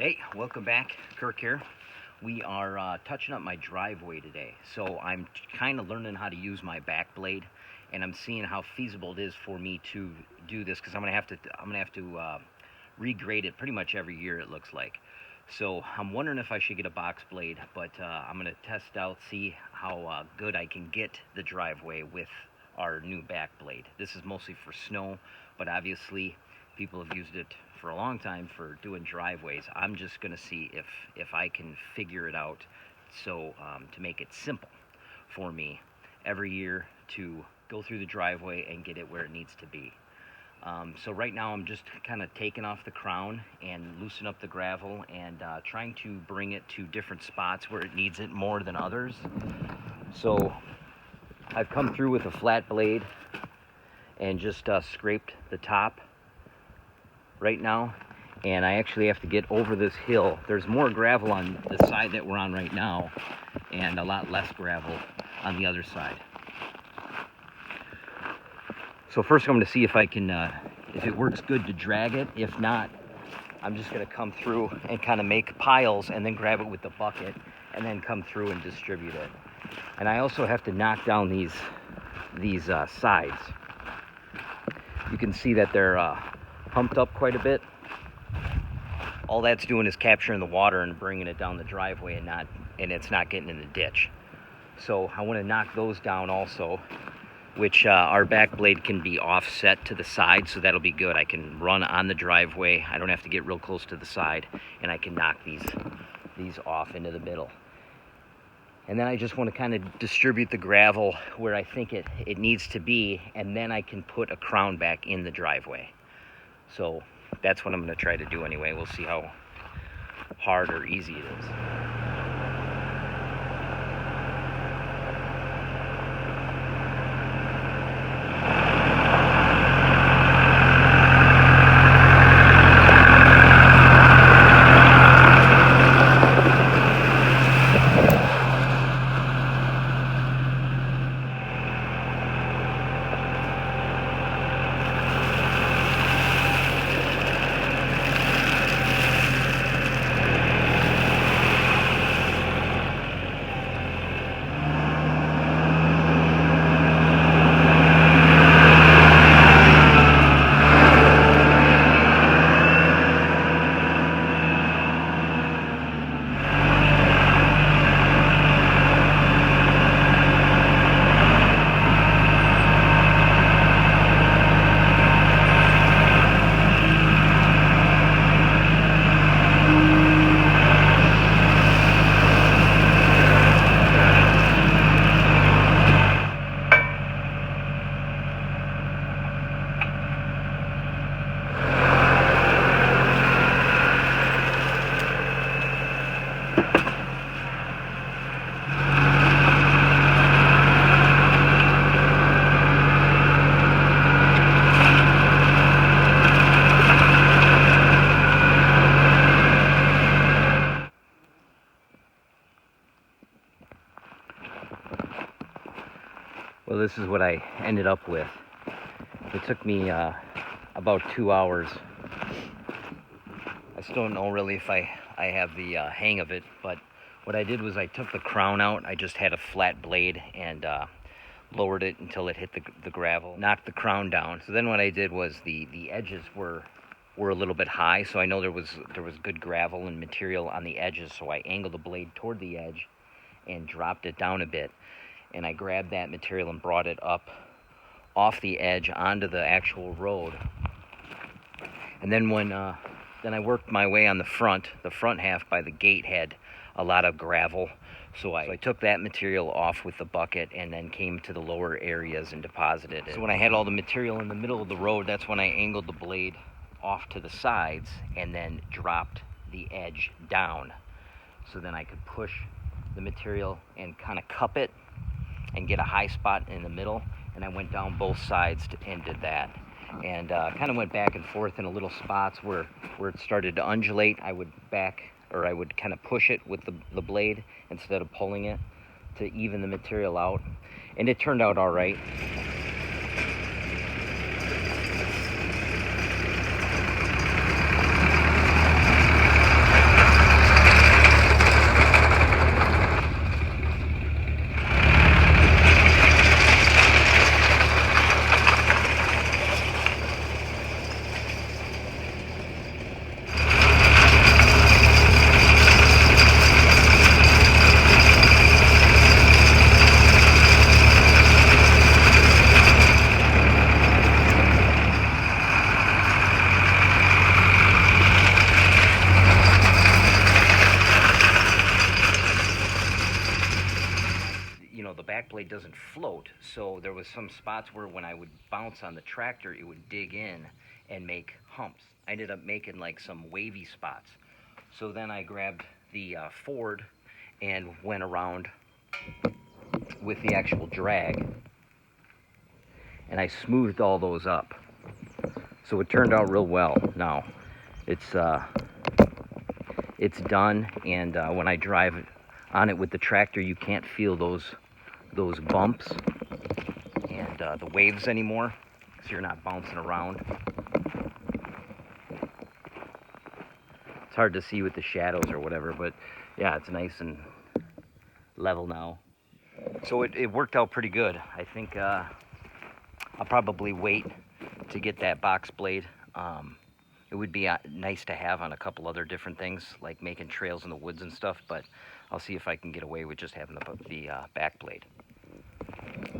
Hey, welcome back. Kirk here. We are touching up my driveway today. So I'm kind of learning how to use my Backblade, and I'm seeing how feasible it is for me to do this because I'm gonna have to regrade it pretty much every year, it looks like. So I'm wondering if I should get a box blade, but I'm gonna test out, see how good I can get the driveway with our new Backblade. This is mostly for snow, but obviously people have used it for a long time for doing driveways. I'm just going to see if I can figure it out, so to make it simple for me every year to go through the driveway and get it where it needs to be. So right now I'm just kind of taking off the crown and loosen up the gravel and trying to bring it to different spots where it needs it more than others. So I've come through with a flat blade and just scraped the top right now, and I actually have to get over this hill. There's more gravel on the side that we're on right now and a lot less gravel on the other side. So first I'm going to see if I can if it works good to drag it. If not, I'm just going to come through and kind of make piles and then grab it with the bucket and then come through and distribute it. And I also have to knock down these sides. You can see that they're pumped up quite a bit. All that's doing is capturing the water and bringing it down the driveway, and it's not getting in the ditch. So I want to knock those down also, which our back blade can be offset to the side, so that'll be good. I can run on the driveway. I don't have to get real close to the side, and I can knock these off into the middle. And then I just want to kind of distribute the gravel where I think it needs to be, and then I can put a crown back in the driveway. So that's what I'm going to try to do anyway. We'll see how hard or easy it is. Well, this is what I ended up with. It took me about 2 hours. I still don't know really if I have the hang of it, but what I did was I took the crown out. I just had a flat blade and lowered it until it hit the gravel, knocked the crown down. So then what I did was the edges were a little bit high, so I know there was good gravel and material on the edges, so I angled the blade toward the edge and dropped it down a bit. And I grabbed that material and brought it up off the edge onto the actual road. And then then I worked my way on the front half by the gate had a lot of gravel. So I took that material off with the bucket and then came to the lower areas and deposited it. So when I had all the material in the middle of the road, that's when I angled the blade off to the sides and then dropped the edge down. So then I could push the material and kind of cup it and get a high spot in the middle, and I went down both sides and did that, and kind of went back and forth in a little spots where it started to undulate. I would kind of push it with the blade instead of pulling it to even the material out, and it turned out all right. Backblade doesn't float, so there was some spots where when I would bounce on the tractor, it would dig in and make humps. I ended up making like some wavy spots. So then I grabbed the Ford and went around with the actual drag, and I smoothed all those up. So it turned out real well. Now it's done, and when I drive on it with the tractor, you can't feel those bumps and the waves anymore, so you're not bouncing around. It's hard to see with the shadows or whatever, but yeah, it's nice and level now. So it worked out pretty good. I think I'll probably wait to get that box blade. It would be nice to have on a couple other different things, like making trails in the woods and stuff, but I'll see if I can get away with just having the back blade.